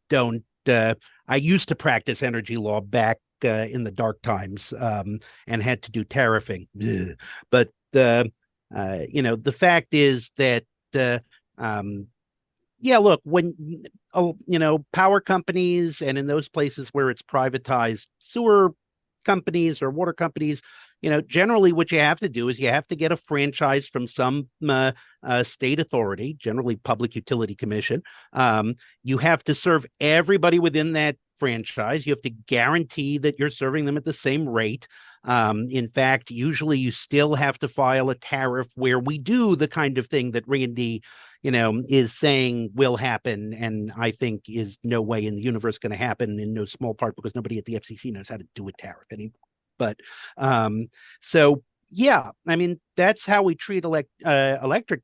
don't. I used to practice energy law back in the dark times and had to do tariffing, but. The fact is that, look, when, power companies and in those places where it's privatized, sewer companies or water companies, generally what you have to do is you have to get a franchise from some state authority, generally Public Utility Commission. You have to serve everybody within that franchise. You have to guarantee that you're serving them at the same rate. In fact, usually you still have to file a tariff where we do the kind of thing that Randy, is saying will happen, and I think is no way in the universe going to happen, in no small part because nobody at the FCC knows how to do a tariff anymore. But so yeah, I mean, that's how we treat electric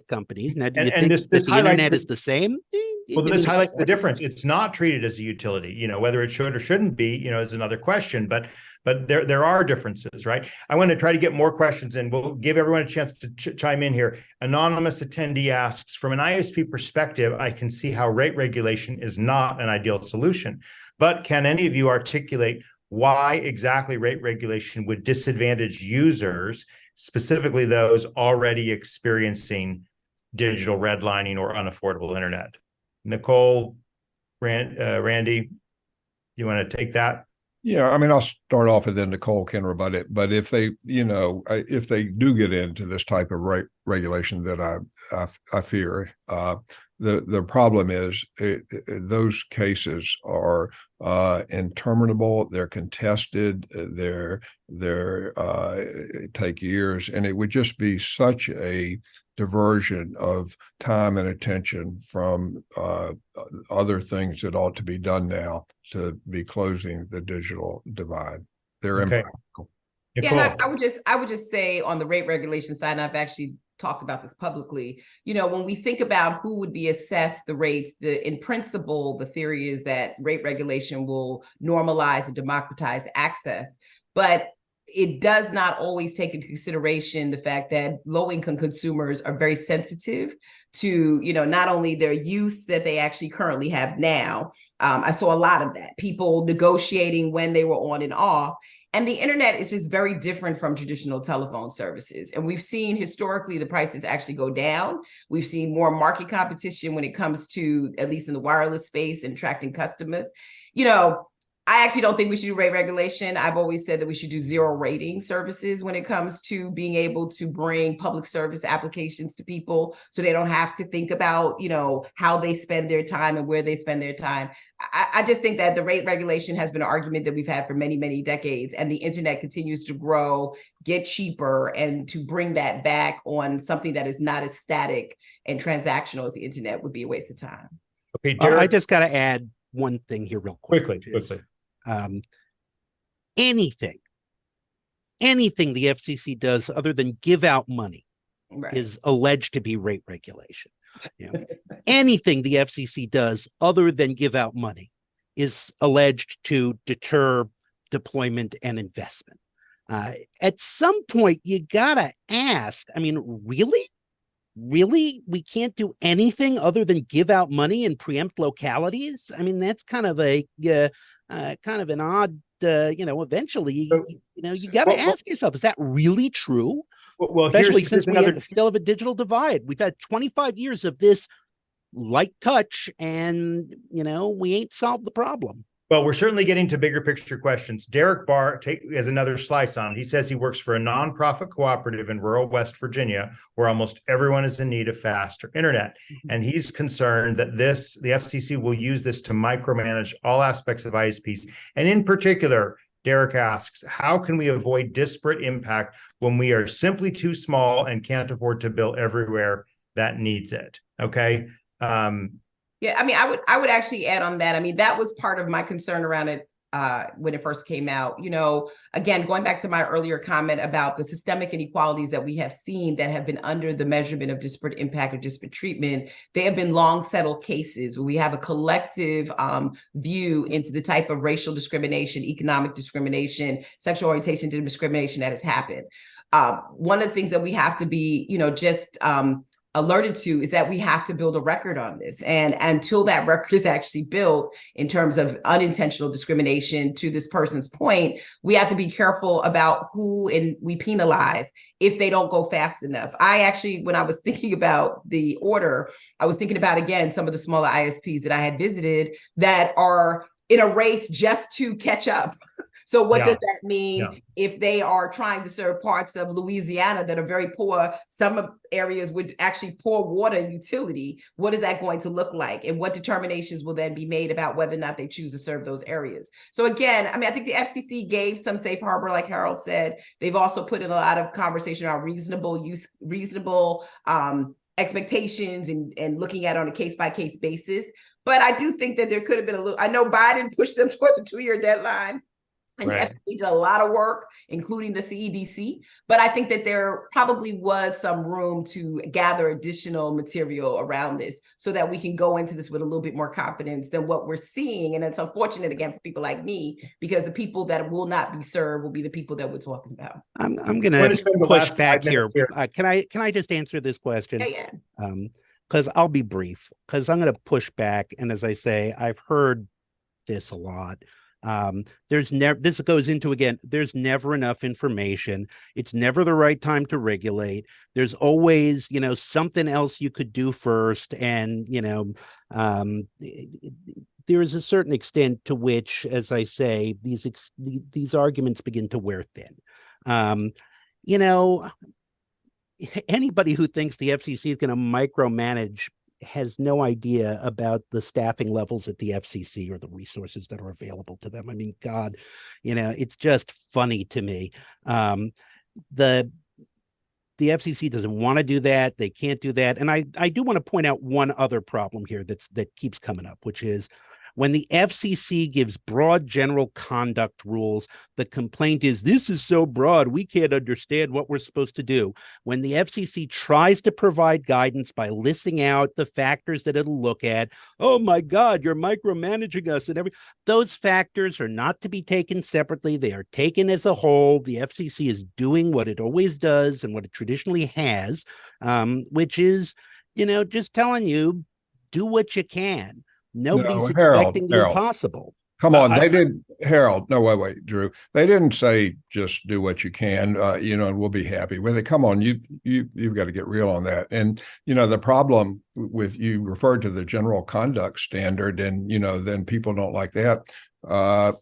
companies. Now, do you think that the internet is the same? Well, this highlights the difference. It's not treated as a utility. Whether it should or shouldn't be, is another question. But there are differences, right? I want to try to get more questions in. We'll give everyone a chance to chime in here. Anonymous attendee asks, from an ISP perspective, I can see how rate regulation is not an ideal solution. But can any of you articulate why exactly rate regulation would disadvantage users, specifically those already experiencing digital redlining or unaffordable internet. Nicole, Randy, you want to take that? Yeah, I mean, I'll start off and then Nicole can rebut it. But if they, if they do get into this type of regulation that I fear, the problem is those cases are interminable. They're contested. They're take years, and it would just be such a diversion of time and attention from other things that ought to be done now to be closing the digital divide. They're impractical. Yeah, and I would just say on the rate regulation side, and I've actually talked about this publicly, when we think about who would be assessed the rates, in principle, the theory is that rate regulation will normalize and democratize access. But it does not always take into consideration the fact that low-income consumers are very sensitive to, not only their use that they actually currently have now. I saw a lot of that, people negotiating when they were on and off. And the internet is just very different from traditional telephone services. And we've seen historically the prices actually go down. We've seen more market competition when it comes to, at least in the wireless space, and attracting customers. I actually don't think we should do rate regulation. I've always said that we should do zero rating services when it comes to being able to bring public service applications to people so they don't have to think about, how they spend their time and where they spend their time. I just think that the rate regulation has been an argument that we've had for many, many decades, and the internet continues to grow, get cheaper, and to bring that back on something that is not as static and transactional as the internet would be a waste of time. Okay, Derek, I just got to add one thing here real quickly. Anything the FCC does other than give out money is alleged to be rate regulation. Anything the FCC does other than give out money is alleged to deter deployment and investment. At some point, you gotta ask, really? We can't do anything other than give out money and preempt localities? That's kind of an odd, eventually, you got to ask yourself, is that really true? Well, especially since we still have a digital divide. We've had 25 years of this light touch, and, we ain't solved the problem. Well, we're certainly getting to bigger picture questions. Derek Barr has another slice on it. He says he works for a nonprofit cooperative in rural West Virginia, where almost everyone is in need of faster internet. And he's concerned that the FCC will use this to micromanage all aspects of ISPs. And in particular, Derek asks, how can we avoid disparate impact when we are simply too small and can't afford to build everywhere that needs it? Okay. Yeah, I would actually add on that. That was part of my concern around it when it first came out. Again, going back to my earlier comment about the systemic inequalities that we have seen that have been under the measurement of disparate impact or disparate treatment, they have been long settled cases where we have a collective view into the type of racial discrimination, economic discrimination, sexual orientation discrimination that has happened. One of the things that we have to be, alerted to is that we have to build a record on this. And until that record is actually built in terms of unintentional discrimination, to this person's point, we have to be careful about who we penalize if they don't go fast enough. I actually, when I was thinking about the order, I was thinking about, again, some of the smaller ISPs that I had visited that are in a race just to catch up. So what does that mean if they are trying to serve parts of Louisiana that are very poor? Some areas would actually pour water and utility. What is that going to look like? And what determinations will then be made about whether or not they choose to serve those areas? So again, I think the FCC gave some safe harbor, like Harold said. They've also put in a lot of conversation on reasonable expectations and looking at on a case-by-case basis. But I do think that there could have been I know Biden pushed them towards a 2-year deadline. And the FCC did a lot of work, including the CEDC. But I think that there probably was some room to gather additional material around this so that we can go into this with a little bit more confidence than what we're seeing. And it's unfortunate, again, for people like me, because the people that will not be served will be the people that we're talking about. I'm going to push back here. Can I just answer this question? Yeah. Because I'll be brief, because I'm going to push back. And as I say, I've heard this a lot. There's never, this goes into, again, there's never enough information. It's never the right time to regulate. There's always, something else you could do first. And, there is a certain extent to which, as I say, these arguments begin to wear thin. Anybody who thinks the FCC is going to micromanage has no idea about the staffing levels at the FCC or the resources that are available to them. I mean, God, it's just funny to me. The FCC doesn't want to do that. They can't do that. And I do want to point out one other problem here that keeps coming up, which is when the FCC gives broad general conduct rules, the complaint is, this is so broad, we can't understand what we're supposed to do. When the FCC tries to provide guidance by listing out the factors that it'll look at, oh my God, you're micromanaging us and everything. Those factors are not to be taken separately. They are taken as a whole. The FCC is doing what it always does and what it traditionally has, which is, just telling you, do what you can. Nobody's expecting the impossible. Come on, they didn't, Harold. No, wait, Drew. They didn't say just do what you can, and we'll be happy with it. Come on, you've got to get real on that. And the problem with, you referred to the general conduct standard, and then people don't like that.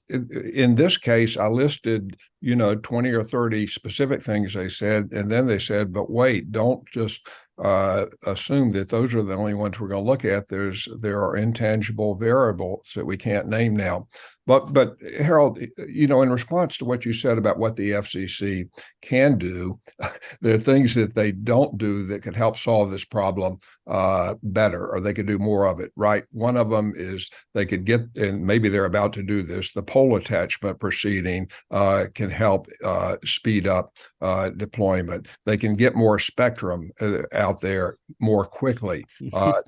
In this case, I listed 20 or 30 specific things they said, and then they said, but wait, don't just assume that those are the only ones we're going to look at. There are intangible variables that we can't name now. But Harold, in response to what you said about what the FCC can do, there are things that they don't do that could help solve this problem better, or they could do more of it, right? One of them is they could get, and maybe they're about to do this, the pole attachment proceeding can help speed up deployment. They can get more spectrum out there more quickly.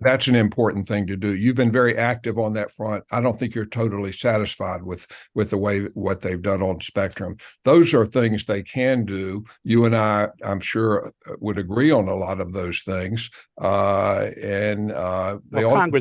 That's an important thing to do. You've been very active on that front. I don't think you're totally satisfied with the way what they've done on spectrum. Those are things they can do. You and I'm sure, would agree on a lot of those things. Congress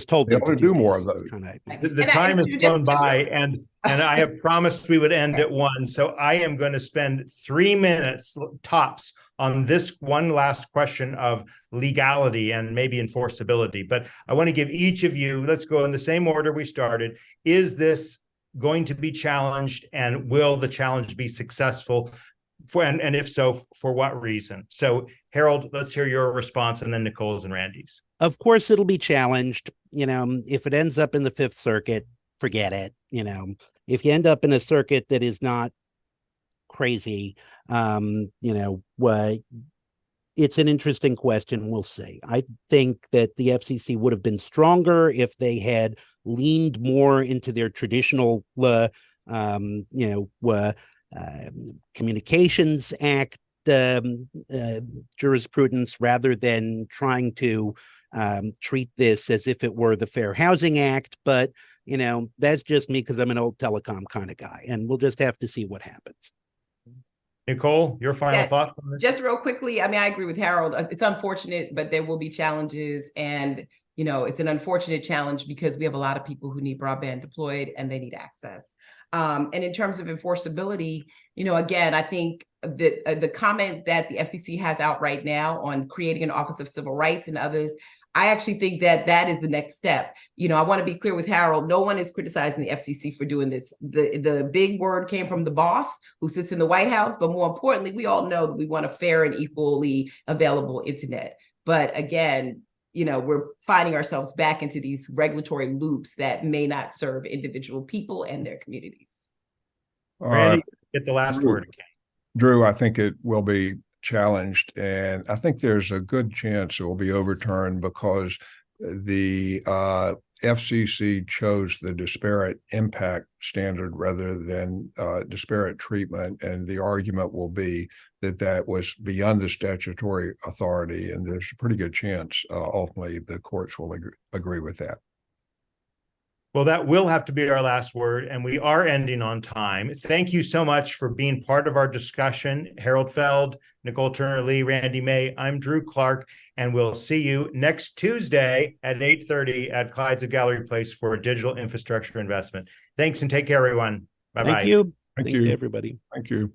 told them to do more of those. The time has flown by, and I have promised we would end at 1. So I am going to spend 3 minutes tops on this one last question of legality and maybe enforceability. But I want to give each of you, let's go in the same order we started. Is this going to be challenged, and will the challenge be successful? And if so, for what reason? So Harold, let's hear your response, and then Nicole's and Randy's. Of course, it'll be challenged. If it ends up in the Fifth Circuit, forget it. If you end up in a circuit that is not crazy, it's an interesting question. We'll see. I think that the FCC would have been stronger if they had leaned more into their traditional, Communications Act jurisprudence, rather than trying to treat this as if it were the Fair Housing Act. But, that's just me, because I'm an old telecom kind of guy, and we'll just have to see what happens. Nicole, your final thoughts on this? Just real quickly, I agree with Harold. It's unfortunate, but there will be challenges. And, it's an unfortunate challenge because we have a lot of people who need broadband deployed and they need access. And in terms of enforceability, again, I think the comment that the FCC has out right now on creating an Office of Civil Rights and others, I actually think that is the next step. I want to be clear with Harold. No one is criticizing the FCC for doing this. The big word came from the boss who sits in the White House. But more importantly, we all know that we want a fair and equally available internet. But again, we're finding ourselves back into these regulatory loops that may not serve individual people and their communities. Randy, get the last word again. Drew, I think it will be challenged, and I think there's a good chance it will be overturned because the FCC chose the disparate impact standard rather than disparate treatment, and the argument will be that was beyond the statutory authority, and there's a pretty good chance ultimately the courts will agree with that. Well, that will have to be our last word, and we are ending on time. Thank you so much for being part of our discussion. Harold Feld, Nicole Turner-Lee, Randy May, I'm Drew Clark, and we'll see you next Tuesday at 8:30 at Clyde's of Gallery Place for a digital infrastructure investment. Thanks, and take care, everyone. Bye-bye. Thank you. Thank Thanks you. to everybody. Thank you.